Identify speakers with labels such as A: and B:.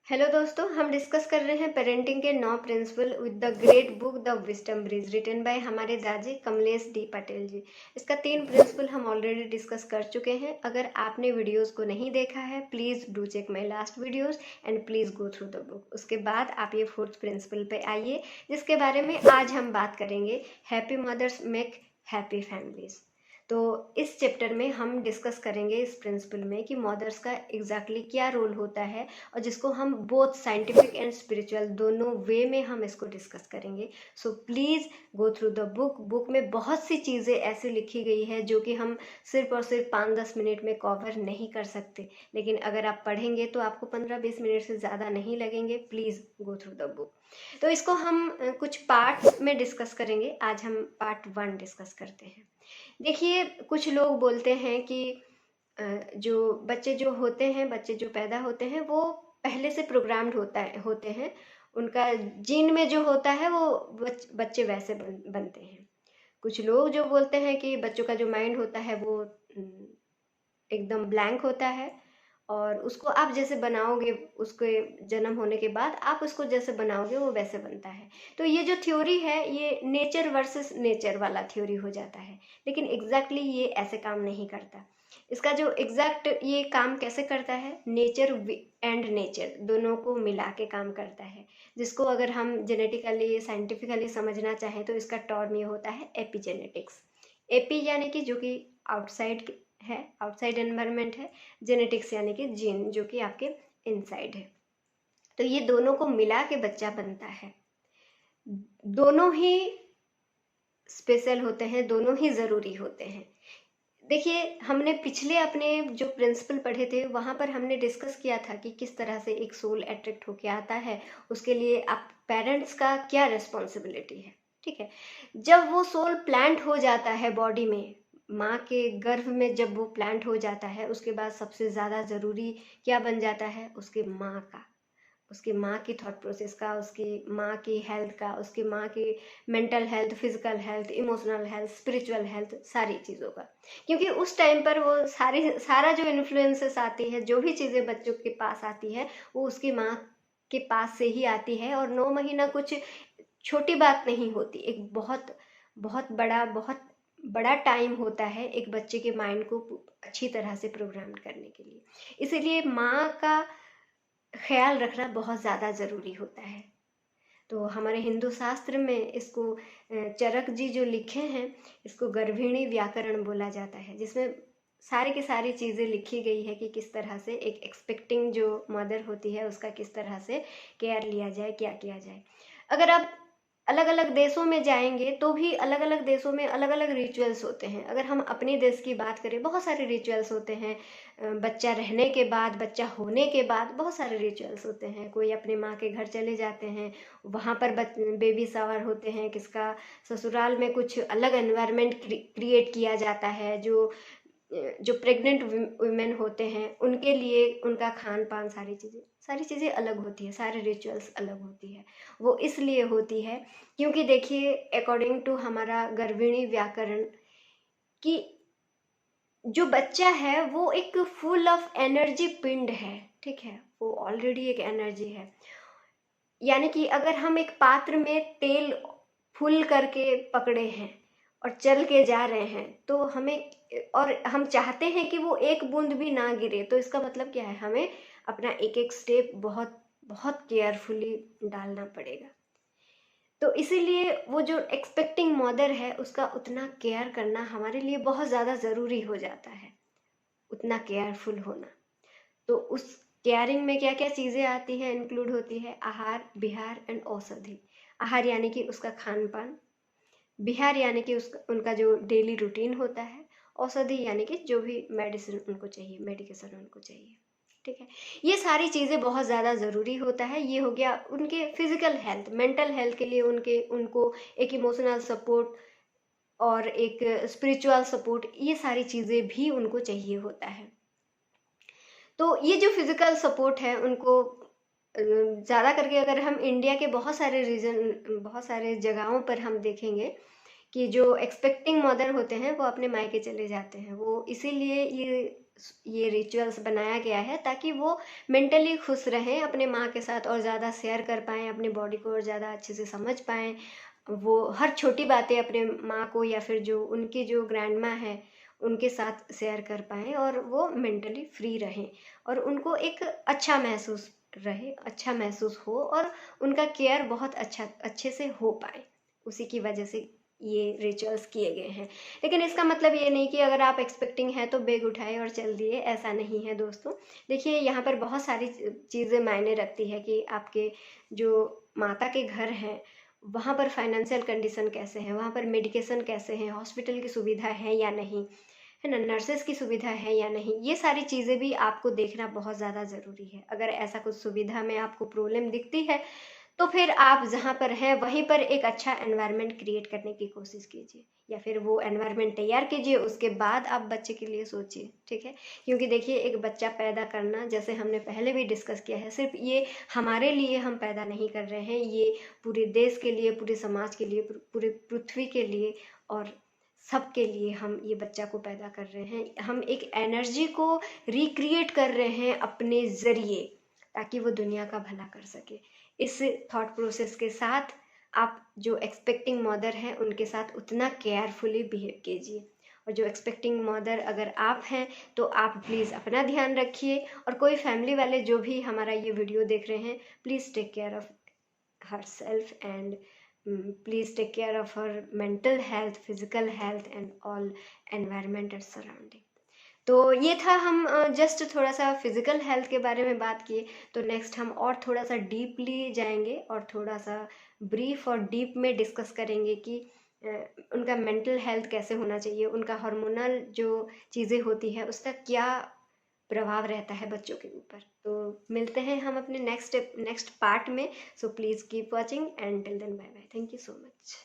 A: Hello दोस्तों, हम discuss कर रहे हैं पेरेंटिंग के 9 principle with the great book the wisdom bridge written by हमारे दादी कमलेश डी पटेल जी। इसका 3 प्रिंसिपल हम ऑलरेडी डिस्कस कर चुके हैं। अगर आपने वीडियोस को नहीं देखा है, please do check my last videos and please go through the book. उसके बाद आप ये 4th प्रिंसिपल पे आइए, जिसके बारे में आज हम बात करेंगे। Happy mothers make happy families. तो इस चैप्टर में हम डिस्कस करेंगे इस प्रिंसिपल में कि मदर्स का एग्जैक्टली क्या रोल होता है, और जिसको हम बोथ साइंटिफिक एंड स्पिरिचुअल दोनों वे में हम इसको डिस्कस करेंगे। So please go through the book. Book में बहुत सी चीज़ें ऐसी लिखी गई है जो कि हम सिर्फ और सिर्फ 5-10 मिनट में कवर नहीं कर सकते, लेकिन अगर आप पढ़ेंगे तो आपको 15-20 मिनट से ज़्यादा नहीं लगेंगे। Please go through the book. तो इसको हम कुछ पार्ट्स में डिस्कस करेंगे। आज हम पार्ट 1 डिस्कस करते हैं। देखिए, कुछ लोग बोलते हैं कि जो बच्चे जो होते हैं, बच्चे जो पैदा होते हैं, वो पहले से प्रोग्राम्ड होते हैं। उनका जीन में जो होता है वो बच्चे वैसे बनते हैं। कुछ लोग जो बोलते हैं कि बच्चों का जो माइंड होता है वो एकदम ब्लैंक होता है, और उसको आप जैसे बनाओगे, उसके जन्म होने के बाद आप उसको जैसे बनाओगे वो वैसे बनता है। तो ये जो थ्योरी है, ये नेचर वर्सेस नेचर वाला थ्योरी हो जाता है, लेकिन एग्जैक्टली ये ऐसे काम नहीं करता। इसका जो एग्जैक्ट ये काम कैसे करता है, नेचर एंड नेचर दोनों को मिला के काम करता है, जिसको अगर हम जेनेटिकली साइंटिफिकली समझना चाहें तो इसका टर्म ये होता है एपिजेनेटिक्स। एपी यानी कि जो कि आउटसाइड है, आउटसाइड एनवायरनमेंट है। जेनेटिक्स यानी कि जीन जो कि आपके इनसाइड है। तो ये दोनों को मिला के बच्चा बनता है। दोनों ही स्पेशल होते हैं, दोनों ही ज़रूरी होते हैं। देखिए, हमने पिछले अपने जो प्रिंसिपल पढ़े थे वहाँ पर हमने डिस्कस किया था कि किस तरह से एक सोल अट्रैक्ट होके आता है, उसके लिए आप पेरेंट्स का क्या रिस्पॉन्सिबिलिटी है। ठीक है, जब वो सोल प्लांट हो जाता है बॉडी में, माँ के गर्भ में जब वो प्लांट हो जाता है, उसके बाद सबसे ज़्यादा ज़रूरी क्या बन जाता है, उसके माँ का, उसकी माँ की थॉट प्रोसेस का, उसकी माँ की हेल्थ का, उसकी माँ की mental health, physical health, emotional health, spiritual health, सारी चीज़ों का। क्योंकि उस टाइम पर वो सारा जो इन्फ्लुएंसेस आती है, जो भी चीज़ें बच्चों के पास आती है, वो उसकी माँ के पास से ही आती है। और 9 महीना कुछ छोटी बात नहीं होती, एक बहुत बहुत बड़ा टाइम होता है एक बच्चे के माइंड को अच्छी तरह से प्रोग्राम करने के लिए। इसीलिए माँ का ख्याल रखना बहुत ज़्यादा ज़रूरी होता है। तो हमारे हिंदू शास्त्र में इसको चरक जी जो लिखे हैं, इसको गर्भिणी व्याकरण बोला जाता है, जिसमें सारी की सारी चीज़ें लिखी गई है कि किस तरह से एक एक्सपेक्टिंग जो मदर होती है उसका किस तरह से केयर लिया जाए, क्या किया जाए। अगर आप अलग अलग देशों में जाएंगे तो भी अलग अलग देशों में अलग अलग रिचुअल्स होते हैं। अगर हम अपने देश की बात करें, बहुत सारे रिचुअल्स होते हैं। बच्चा रहने के बाद, बच्चा होने के बाद बहुत सारे रिचुअल्स होते हैं। कोई अपने माँ के घर चले जाते हैं, वहाँ पर बेबी शावर होते हैं, किसका ससुराल में कुछ अलग एनवायरनमेंट क्रिएट किया जाता है। जो प्रेग्नेंट वुमेन होते हैं उनके लिए उनका खान पान, सारी चीज़ें अलग होती है, सारे रिचुअल्स अलग होती है। वो इसलिए होती है क्योंकि देखिए, अकॉर्डिंग टू हमारा गर्भिणी व्याकरण, कि जो बच्चा है वो एक फुल ऑफ एनर्जी पिंड है। ठीक है, वो ऑलरेडी एक एनर्जी है। यानी कि अगर हम एक पात्र में तेल फुल करके पकड़े हैं और चल के जा रहे हैं, तो हमें, और हम चाहते हैं कि वो एक बूंद भी ना गिरे, तो इसका मतलब क्या है, हमें अपना एक एक स्टेप बहुत बहुत केयरफुली डालना पड़ेगा। तो इसीलिए वो जो एक्सपेक्टिंग मदर है उसका उतना केयर करना हमारे लिए बहुत ज़्यादा ज़रूरी हो जाता है, उतना केयरफुल होना। तो उस केयरिंग में क्या क्या चीज़ें आती हैं, इंक्लूड होती है आहार, विहार एंड औषधि। आहार यानी कि उसका खान पान, विहार यानी कि उसका उनका जो डेली रूटीन होता है, औषधि यानी कि जो भी मेडिसिन उनको चाहिए, मेडिकेशन उनको चाहिए। ठीक है, ये सारी चीज़ें बहुत ज़्यादा ज़रूरी होता है। ये हो गया उनके फिजिकल हेल्थ, मेंटल हेल्थ के लिए उनको एक इमोशनल सपोर्ट और एक स्पिरिचुअल सपोर्ट, ये सारी चीज़ें भी उनको चाहिए होता है। तो ये जो फिजिकल सपोर्ट है उनको ज़्यादा करके, अगर हम इंडिया के बहुत सारे जगहों पर हम देखेंगे कि जो एक्सपेक्टिंग मदर होते हैं वो अपने मायके चले जाते हैं। वो इसीलिए ये ये रिचुअल्स बनाया गया है ताकि वो मेंटली खुश रहें, अपने माँ के साथ और ज़्यादा शेयर कर पाएँ, अपनी बॉडी को और ज़्यादा अच्छे से समझ पाएँ। वो हर छोटी बातें अपने माँ को या फिर जो उनकी जो ग्रैंड माँ है उनके साथ शेयर कर पाएँ और वो मेंटली फ्री रहें और उनको एक अच्छा महसूस रहे, अच्छा महसूस हो और उनका केयर बहुत अच्छे से हो पाए। उसी की वजह से ये रिचुअल्स किए गए हैं। लेकिन इसका मतलब ये नहीं कि अगर आप एक्सपेक्टिंग हैं तो बैग उठाए और चल दिए, ऐसा नहीं है दोस्तों। देखिए यहाँ पर बहुत सारी चीज़ें मायने रखती है कि आपके जो माता के घर हैं वहाँ पर फाइनेंशियल कंडीशन कैसे हैं, वहाँ पर मेडिकेशन कैसे हैं, हॉस्पिटल की सुविधा है या नहीं, है ना, नर्सेस की सुविधा है या नहीं, ये सारी चीज़ें भी आपको देखना बहुत ज़्यादा ज़रूरी है। अगर ऐसा कुछ सुविधा में आपको प्रॉब्लम दिखती है तो फिर आप जहाँ पर हैं वहीं पर एक अच्छा एनवायरनमेंट क्रिएट करने की कोशिश कीजिए या फिर वो एनवायरनमेंट तैयार कीजिए, उसके बाद आप बच्चे के लिए सोचिए, ठीक है। क्योंकि देखिए एक बच्चा पैदा करना, जैसे हमने पहले भी डिस्कस किया है, सिर्फ ये हमारे लिए हम पैदा नहीं कर रहे हैं, ये पूरे देश के लिए, पूरे समाज के लिए, पूरे पृथ्वी के लिए और सबके लिए हम ये बच्चा को पैदा कर रहे हैं। हम एक एनर्जी को रिक्रिएट कर रहे हैं अपने ज़रिए ताकि वो दुनिया का भला कर सके। इस थॉट प्रोसेस के साथ आप जो एक्सपेक्टिंग मदर हैं उनके साथ उतना केयरफुली बिहेव कीजिए। और जो एक्सपेक्टिंग मदर अगर आप हैं तो आप प्लीज़ अपना ध्यान रखिए और कोई फैमिली वाले जो भी हमारा ये वीडियो देख रहे हैं, please take care of herself and please take care of her mental health, physical health and all environment and surrounding। तो ये था, हम जस्ट थोड़ा सा फिजिकल हेल्थ के बारे में बात किए। तो नेक्स्ट हम और थोड़ा सा डीपली जाएंगे और थोड़ा सा ब्रीफ और डीप में डिस्कस करेंगे कि उनका मेंटल हेल्थ कैसे होना चाहिए, उनका हार्मोनल जो चीज़ें होती है उसका क्या प्रभाव रहता है बच्चों के ऊपर। तो मिलते हैं हम अपने नेक्स्ट पार्ट में। So please keep watching and till then bye bye, thank you so much.